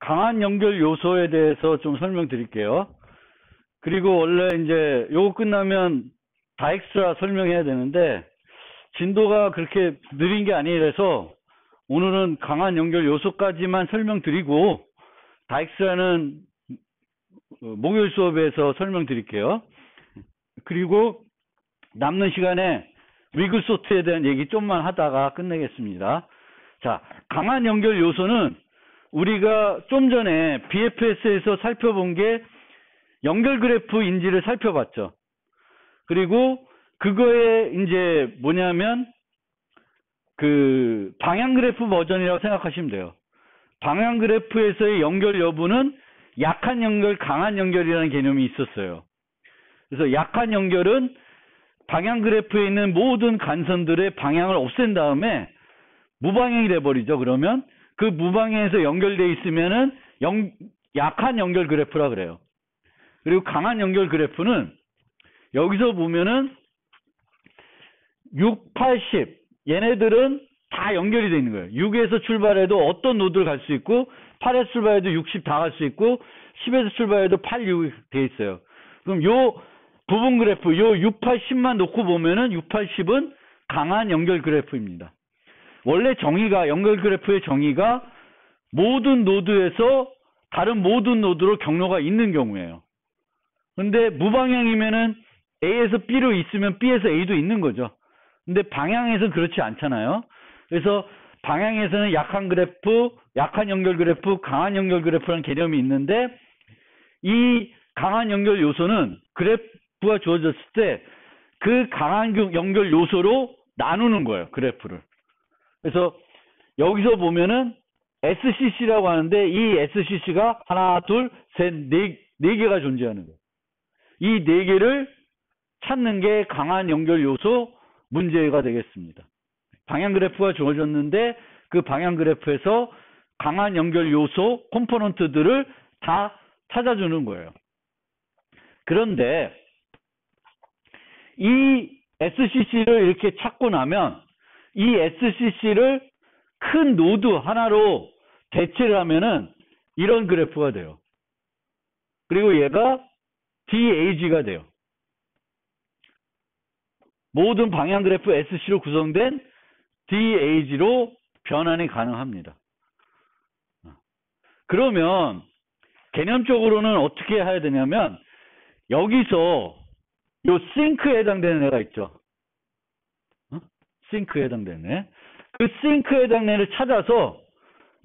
강한 연결 요소에 대해서 좀 설명드릴게요. 그리고 원래 이제 요거 끝나면 다엑스트라 설명해야 되는데 진도가 그렇게 느린 게 아니라서 오늘은 강한 연결 요소까지만 설명드리고 다엑스트라는 목요일 수업에서 설명드릴게요. 그리고 남는 시간에 위글 소트에 대한 얘기 좀만 하다가 끝내겠습니다. 자, 강한 연결 요소는 우리가 좀 전에 BFS에서 살펴본 게 연결 그래프 인지를 살펴봤죠. 그리고 그거에 이제 뭐냐면 그 방향 그래프 버전이라고 생각하시면 돼요. 방향 그래프에서의 연결 여부는 약한 연결, 강한 연결이라는 개념이 있었어요. 그래서 약한 연결은 방향 그래프에 있는 모든 간선들의 방향을 없앤 다음에 무방향이 돼버리죠. 그러면 그 무방향에서 연결돼 있으면은 약한 연결 그래프라 그래요. 그리고 강한 연결 그래프는 여기서 보면은 6, 80 얘네들은 다 연결이 되어 있는 거예요. 6에서 출발해도 어떤 노드를 갈 수 있고 8에서 출발해도 60 다 갈 수 있고 10에서 출발해도 8, 6이 되어 있어요. 그럼 요 부분 그래프 요 6, 8, 10만 놓고 보면은 6, 8, 10은 강한 연결 그래프입니다. 원래 정의가 연결 그래프의 정의가 모든 노드에서 다른 모든 노드로 경로가 있는 경우예요. 근데 무방향이면은 A에서 B로 있으면 B에서 A도 있는 거죠. 근데 방향에서는 그렇지 않잖아요. 그래서 방향에서는 약한 그래프, 약한 연결 그래프, 강한 연결 그래프라는 개념이 있는데 이 강한 연결 요소는 그래프가 주어졌을 때 그 강한 연결 요소로 나누는 거예요. 그래프를. 그래서 여기서 보면은 SCC라고 하는데 이 SCC가 하나, 둘, 셋, 네 개가 존재하는 거예요. 이 네 개를 찾는 게 강한 연결 요소 문제가 되겠습니다. 방향 그래프가 주어졌는데 그 방향 그래프에서 강한 연결 요소 컴포넌트들을 다 찾아주는 거예요. 그런데 이 SCC를 이렇게 찾고 나면 이 SCC를 큰 노드 하나로 대체를 하면은 이런 그래프가 돼요. 그리고 얘가 DAG가 돼요. 모든 방향 그래프 SC로 구성된 DAG로 변환이 가능합니다. 그러면 개념적으로는 어떻게 해야 되냐면 여기서 요 싱크에 해당되는 애가 있죠. 싱크에 해당되는 애. 그 싱크에 해당되는 애를 찾아서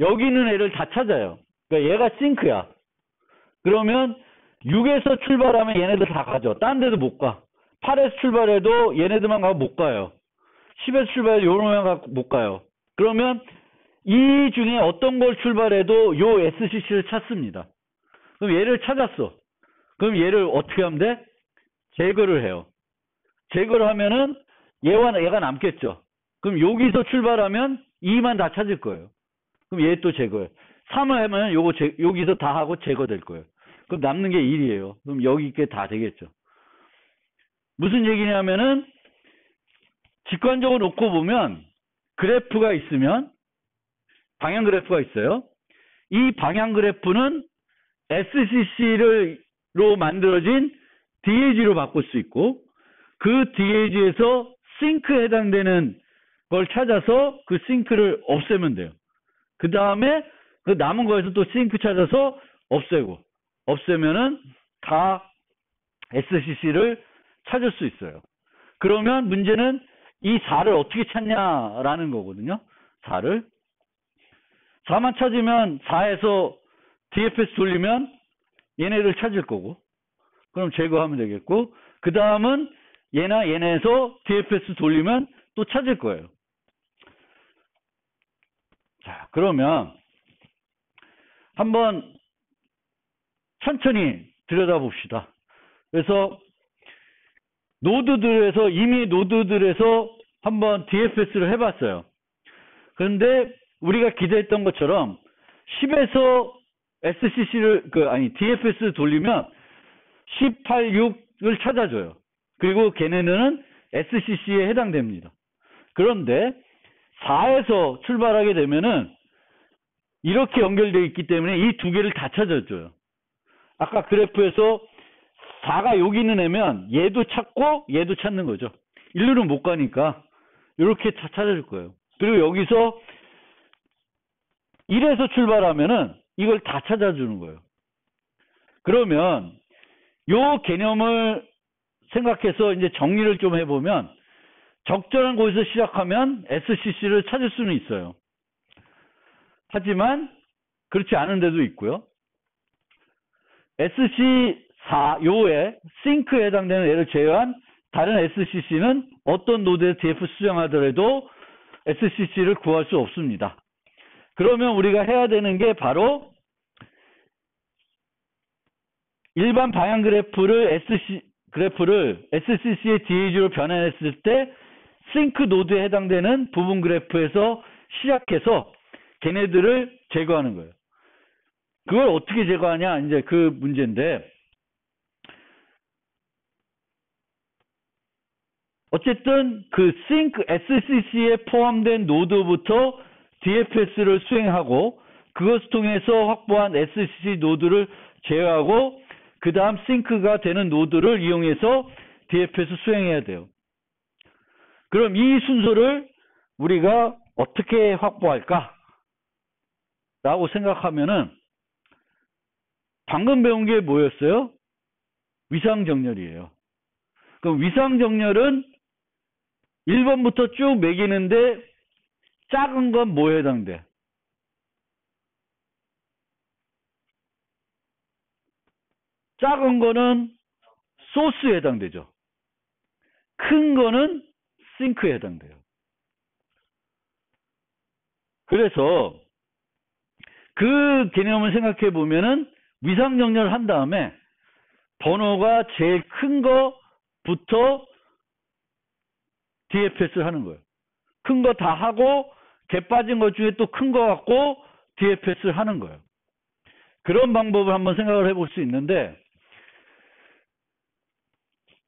여기 있는 애를 다 찾아요. 그러니까 얘가 싱크야. 그러면 6에서 출발하면 얘네들 다 가죠. 딴 데도 못 가. 8에서 출발해도 얘네들만 가고 못 가요. 10에서 출발해도 요놈만 못 가요. 그러면 이 중에 어떤 걸 출발해도 요 SCC를 찾습니다. 그럼 얘를 찾았어. 그럼 얘를 어떻게 하면 돼? 제거를 해요. 제거를 하면은 얘가 남겠죠. 그럼 여기서 출발하면 2만 다 찾을 거예요. 그럼 얘 또 제거해. 3을 하면 여기서 다 하고 제거될 거예요. 그럼 남는 게 1이에요. 그럼 여기 게 다 되겠죠. 무슨 얘기냐면은 직관적으로 놓고 보면 그래프가 있으면 방향 그래프가 있어요. 이 방향 그래프는 SCC로 만들어진 DAG로 바꿀 수 있고 그 DAG에서 싱크에 해당되는 걸 찾아서 그 싱크를 없애면 돼요. 그 다음에 그 남은 거에서 또 싱크 찾아서 없애면은 다 SCC를 찾을 수 있어요. 그러면 문제는 이 4를 어떻게 찾냐라는 거거든요. 4만 찾으면 4에서 DFS 돌리면 얘네를 찾을 거고 그럼 제거하면 되겠고 그 다음은 얘네에서 DFS 돌리면 또 찾을 거예요. 자, 그러면 한번 천천히 들여다봅시다. 그래서 이미 노드들에서 한번 DFS를 해봤어요. 그런데 우리가 기대했던 것처럼 10에서 DFS 돌리면 18, 6을 찾아줘요. 그리고 걔네는 SCC에 해당됩니다. 그런데 4에서 출발하게 되면은 이렇게 연결되어 있기 때문에 이 두 개를 다 찾아줘요. 아까 그래프에서 4가 여기 있는 애면 얘도 찾고 얘도 찾는 거죠. 일루는 못 가니까 이렇게 다 찾아줄 거예요. 그리고 여기서 1에서 출발하면은 이걸 다 찾아주는 거예요. 그러면 요 개념을 생각해서 이제 정리를 좀 해보면 적절한 곳에서 시작하면 SCC를 찾을 수는 있어요. 하지만 그렇지 않은 데도 있고요. SC4 요에 싱크에 해당되는 애를 제외한 다른 SCC는 어떤 노드에 DF 수정하더라도 SCC를 구할 수 없습니다. 그러면 우리가 해야 되는 게 바로 일반 방향 그래프를 SCC의 DAG로 변환했을 때 싱크 노드에 해당되는 부분 그래프에서 시작해서 걔네들을 제거하는 거예요. 그걸 어떻게 제거하냐 이제 그 문제인데, 어쨌든 그 싱크 SCC에 포함된 노드부터 DFS를 수행하고 그것을 통해서 확보한 SCC 노드를 제외하고 그 다음 싱크가 되는 노드를 이용해서 DFS 수행해야 돼요. 그럼 이 순서를 우리가 어떻게 확보할까? 라고 생각하면은 방금 배운 게 뭐였어요? 위상정렬이에요. 그럼 위상정렬은 1번부터 쭉 매기는데 작은 건 뭐에 해당돼? 작은 거는 소스에 해당되죠. 큰 거는 싱크에 해당돼요. 그래서 그 개념을 생각해 보면은 위상정렬을 한 다음에 번호가 제일 큰 거부터 DFS를 하는 거예요. 큰 거 다 하고 개 빠진 것 중에 또 큰 거 갖고 DFS를 하는 거예요. 그런 방법을 한번 생각을 해볼 수 있는데,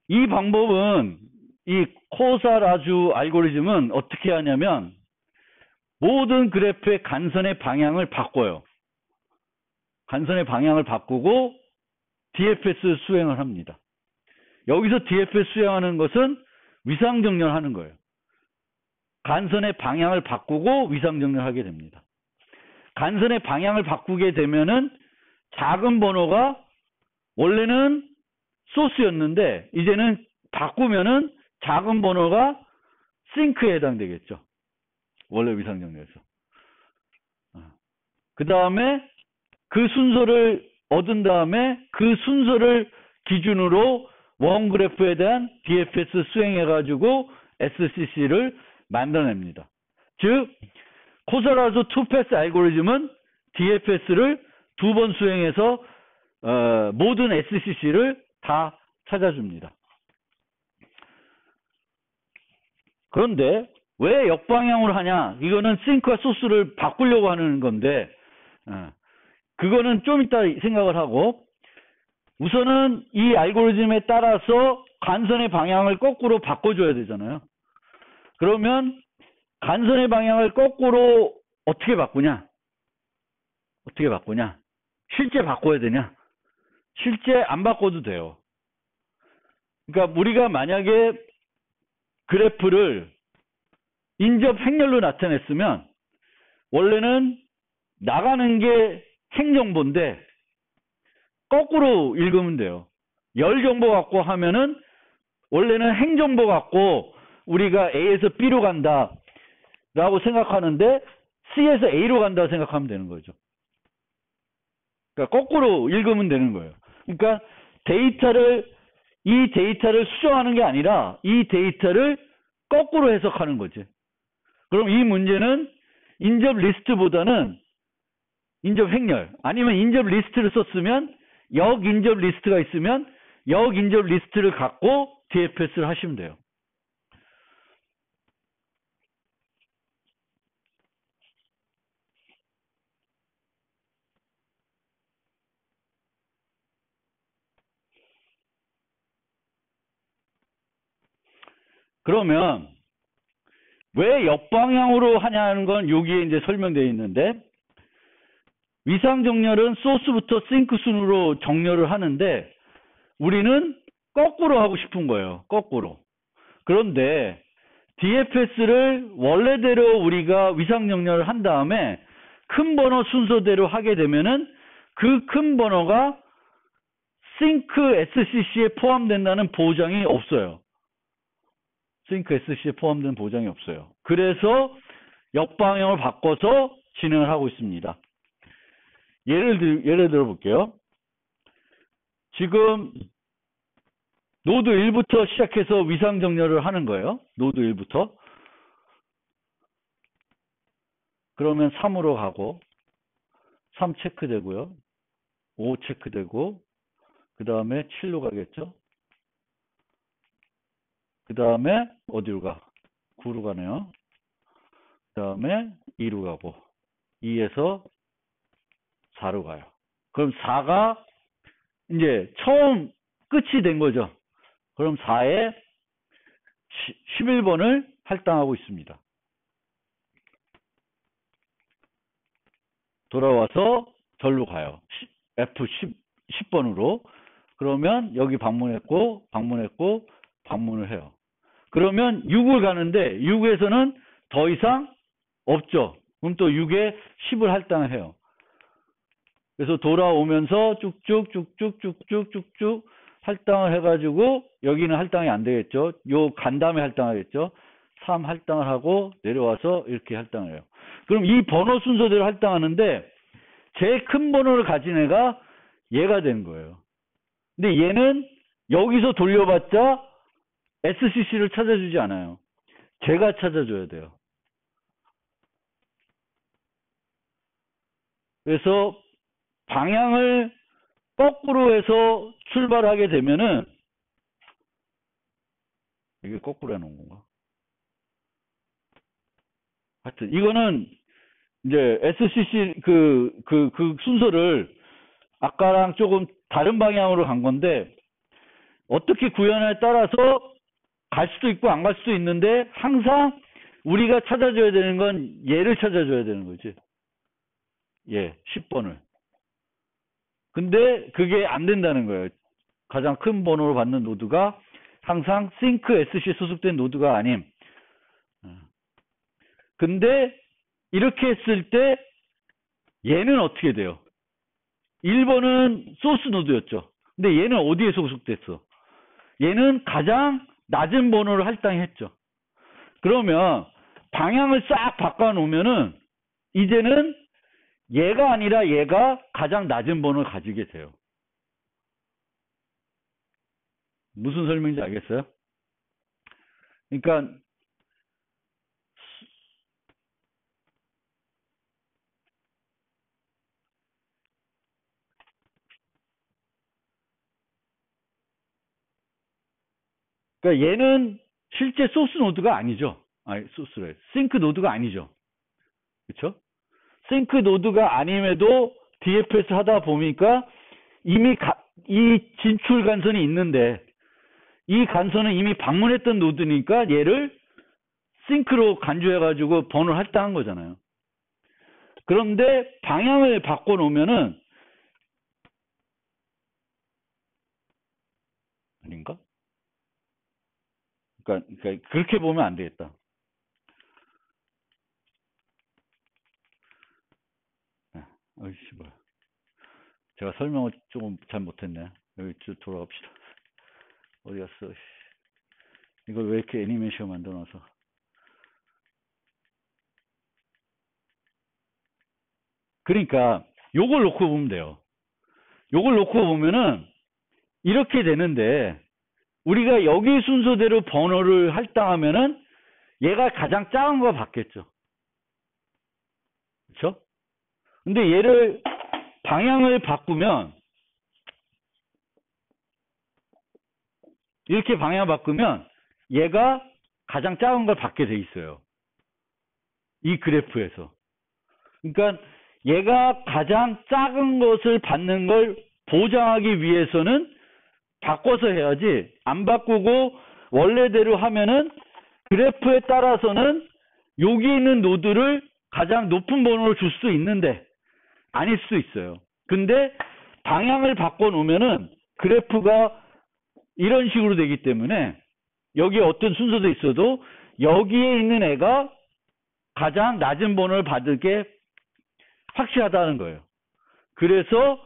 이 방법은 이 코사라주 알고리즘은 어떻게 하냐면 모든 그래프의 간선의 방향을 바꿔요. 간선의 방향을 바꾸고 DFS 수행을 합니다. 여기서 DFS 수행하는 것은 위상정렬하는 거예요. 간선의 방향을 바꾸고 위상정렬하게 됩니다. 간선의 방향을 바꾸게 되면은 작은 번호가 원래는 소스였는데 이제는 바꾸면은 작은 번호가 싱크에 해당되겠죠. 원래 위상정렬에서. 그 다음에 그 순서를 얻은 다음에 그 순서를 기준으로 원 그래프에 대한 DFS 수행해가지고 SCC를 만들어냅니다. 즉, 코사라주 투패스 알고리즘은 DFS를 2번 수행해서 모든 SCC를 다 찾아줍니다. 그런데 왜 역방향으로 하냐? 이거는 싱크와 소스를 바꾸려고 하는 건데 그거는 좀 이따 생각을 하고, 우선은 이 알고리즘에 따라서 간선의 방향을 거꾸로 바꿔줘야 되잖아요. 그러면 간선의 방향을 거꾸로 어떻게 바꾸냐? 어떻게 바꾸냐? 실제 바꿔야 되냐? 실제 안 바꿔도 돼요. 그러니까 우리가 만약에 그래프를 인접 행렬로 나타냈으면 원래는 나가는 게 행정보인데 거꾸로 읽으면 돼요. 열 정보 갖고 하면은 원래는 행정보 갖고 우리가 A에서 B로 간다 라고 생각하는데 C에서 A로 간다고 생각하면 되는 거죠. 그러니까 거꾸로 읽으면 되는 거예요. 그러니까 이 데이터를 수정하는 게 아니라 이 데이터를 거꾸로 해석하는 거지. 그럼 이 문제는 인접 리스트보다는 인접 행렬, 아니면 인접 리스트를 썼으면 역인접 리스트가 있으면 역인접 리스트를 갖고 DFS를 하시면 돼요. 그러면 왜 역방향으로 하냐는 건 여기에 이제 설명되어 있는데, 위상 정렬은 소스부터 싱크 순으로 정렬을 하는데 우리는 거꾸로 하고 싶은 거예요. 거꾸로. 그런데 DFS를 원래대로 우리가 위상 정렬을 한 다음에 큰 번호 순서대로 하게 되면은 그 큰 번호가 싱크 SCC에 포함된다는 보장이 없어요. 싱크 SCC에 포함된 보장이 없어요. 그래서 역방향을 바꿔서 진행을 하고 있습니다. 예를 들어 볼게요. 지금 노드 1부터 시작해서 위상 정렬을 하는 거예요. 노드 1부터. 그러면 3으로 가고 3 체크되고요. 5 체크되고 그 다음에 7로 가겠죠. 그 다음에 어디로 가? 9로 가네요. 그 다음에 2로 가고 2에서 4로 가요. 그럼 4가 이제 처음 끝이 된 거죠. 그럼 4에 11번을 할당하고 있습니다. 돌아와서 절로 가요. F10번으로. 그러면 여기 방문했고 방문을 해요. 그러면 6을 가는데 6에서는 더 이상 없죠. 그럼 또 6에 10을 할당을 해요. 그래서 돌아오면서 쭉쭉 할당을 해가지고 여기는 할당이 안 되겠죠. 요 간 다음에 할당하겠죠. 3 할당을 하고 내려와서 이렇게 할당을 해요. 그럼 이 번호 순서대로 할당하는데 제일 큰 번호를 가진 애가 얘가 되는 거예요. 근데 얘는 여기서 돌려봤자 SCC를 찾아주지 않아요. 제가 찾아줘야 돼요. 그래서 방향을 거꾸로 해서 출발하게 되면은 이게 거꾸로 해놓은 건가? 하여튼 이거는 이제 SCC 그 순서를 아까랑 조금 다른 방향으로 간 건데 어떻게 구현에 따라서 갈 수도 있고 안 갈 수도 있는데 항상 우리가 찾아줘야 되는 건 얘를 찾아줘야 되는 거지. 예, 10번을. 근데 그게 안 된다는 거예요. 가장 큰 번호를 받는 노드가 항상 싱크 SC에 소속된 노드가 아님. 근데 이렇게 했을 때 얘는 어떻게 돼요? 1번은 소스 노드였죠. 근데 얘는 어디에 소속됐어? 얘는 가장 낮은 번호를 할당했죠. 그러면 방향을 싹 바꿔놓으면은 이제는 얘가 아니라 얘가 가장 낮은 번호를 가지게 돼요. 무슨 설명인지 알겠어요? 그러니까 얘는 실제 소스 노드가 아니죠. 아니, 소스래. 싱크 노드가 아니죠. 그렇죠? 싱크 노드가 아님에도 DFS 하다 보니까 이미 이 진출 간선이 있는데 이 간선은 이미 방문했던 노드니까 얘를 싱크로 간주해가지고 번호를 할당한 거잖아요. 그런데 방향을 바꿔놓으면은 아닌가? 그러니까 그렇게 보면 안 되겠다. 어이씨 뭐야. 제가 설명을 조금 잘 못했네. 여기 쭉 돌아갑시다. 어디 갔어? 이걸 왜 이렇게 애니메이션 만들어놔서. 그러니까 요걸 놓고 보면 돼요. 요걸 놓고 보면은 이렇게 되는데 우리가 여기 순서대로 번호를 할당하면은 얘가 가장 작은 거 받겠죠. 그렇죠? 근데 얘를 방향을 바꾸면 이렇게 방향을 바꾸면 얘가 가장 작은 걸 받게 돼 있어요. 이 그래프에서. 그러니까 얘가 가장 작은 것을 받는 걸 보장하기 위해서는 바꿔서 해야지 안 바꾸고 원래대로 하면은 그래프에 따라서는 여기 있는 노드를 가장 높은 번호를 줄 수 있는데 아닐 수도 있어요. 근데 방향을 바꿔놓으면은 그래프가 이런 식으로 되기 때문에 여기에 어떤 순서도 있어도 여기에 있는 애가 가장 낮은 번호를 받을 게 확실하다는 거예요. 그래서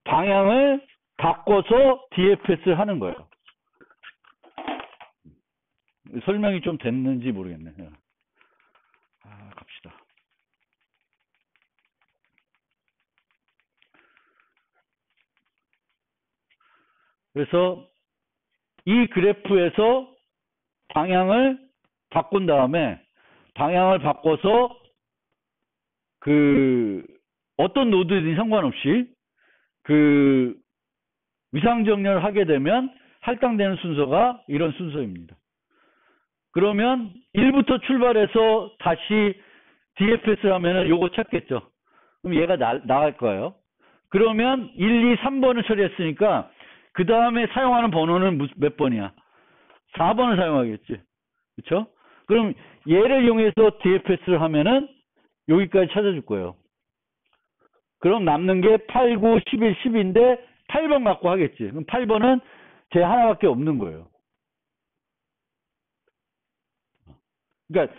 방향을 바꿔서 DFS를 하는 거예요. 설명이 좀 됐는지 모르겠네요. 갑시다. 그래서 이 그래프에서 방향을 바꾼 다음에 방향을 바꿔서 그 어떤 노드든 상관없이 그 위상정렬을 하게 되면 할당되는 순서가 이런 순서입니다. 그러면 1부터 출발해서 다시 DFS를 하면은 요거 찾겠죠. 그럼 얘가 나갈 거예요. 그러면 1, 2, 3번을 처리했으니까 그 다음에 사용하는 번호는 몇 번이야? 4번을 사용하겠지. 그쵸? 그럼 얘를 이용해서 DFS를 하면은 여기까지 찾아줄 거예요. 그럼 남는 게 8, 9, 11, 10인데 8번 갖고 하겠지. 그럼 8번은 제 하나밖에 없는 거예요. 그러니까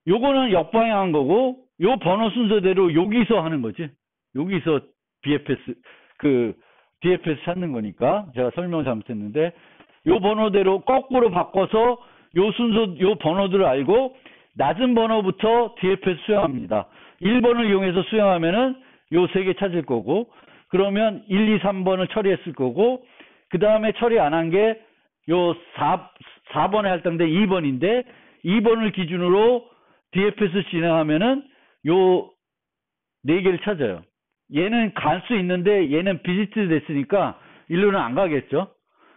요거는 역방향한 거고 요 번호 순서대로 여기서 하는 거지. 여기서 DFS 찾는 거니까 제가 설명을 잘못했는데 요 번호대로 거꾸로 바꿔서 요 순서 요 번호들을 알고 낮은 번호부터 DFS 수행합니다. 1번을 이용해서 수행하면은 요 세 개 찾을 거고 그러면 1, 2, 3번을 처리했을 거고 그 다음에 처리 안 한 게 요 4번에 할당된 2번인데 2번을 기준으로 DFS 진행하면은 요 네 개를 찾아요. 얘는 갈 수 있는데 얘는 비지트 됐으니까 일로는 안 가겠죠.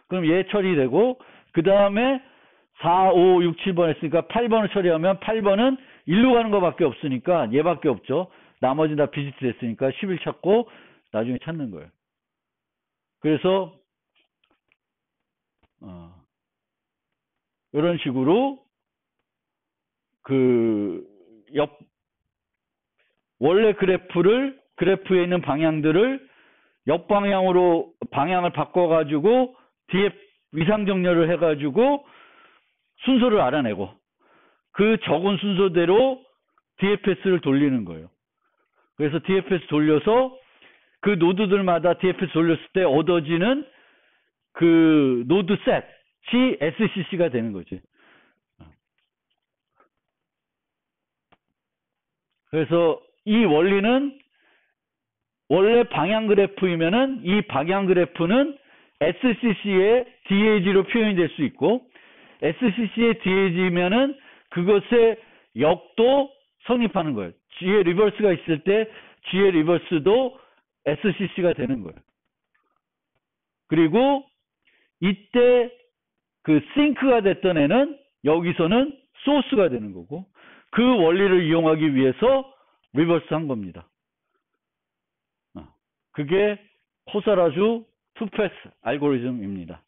그럼 얘 처리되고 그 다음에 4, 5, 6, 7번 했으니까 8번을 처리하면 8번은 일로 가는 것밖에 없으니까 얘밖에 없죠. 나머지는 다 비지트 됐으니까 11 찾고 나중에 찾는 거예요. 그래서 이런 식으로 원래 그래프에 있는 방향들을 역방향으로 방향을 바꿔가지고 위상정렬을 해가지고 순서를 알아내고 그 적은 순서대로 DFS를 돌리는 거예요. 그래서 DFS 돌려서 그 노드들마다 DFS 돌렸을 때 얻어지는 그 노드 셋이 SCC가 되는 거지. 그래서 이 원리는 원래 방향 그래프이면은 이 방향 그래프는 SCC의 DAG로 표현이 될 수 있고 SCC의 DAG면은 그것의 역도 성립하는 거예요. G의 리버스가 있을 때 G의 리버스도 SCC가 되는 거예요. 그리고 이때 그 싱크가 됐던 애는 여기서는 소스가 되는 거고 그 원리를 이용하기 위해서 리버스 한 겁니다. 그게 코사라주 투패스 알고리즘입니다.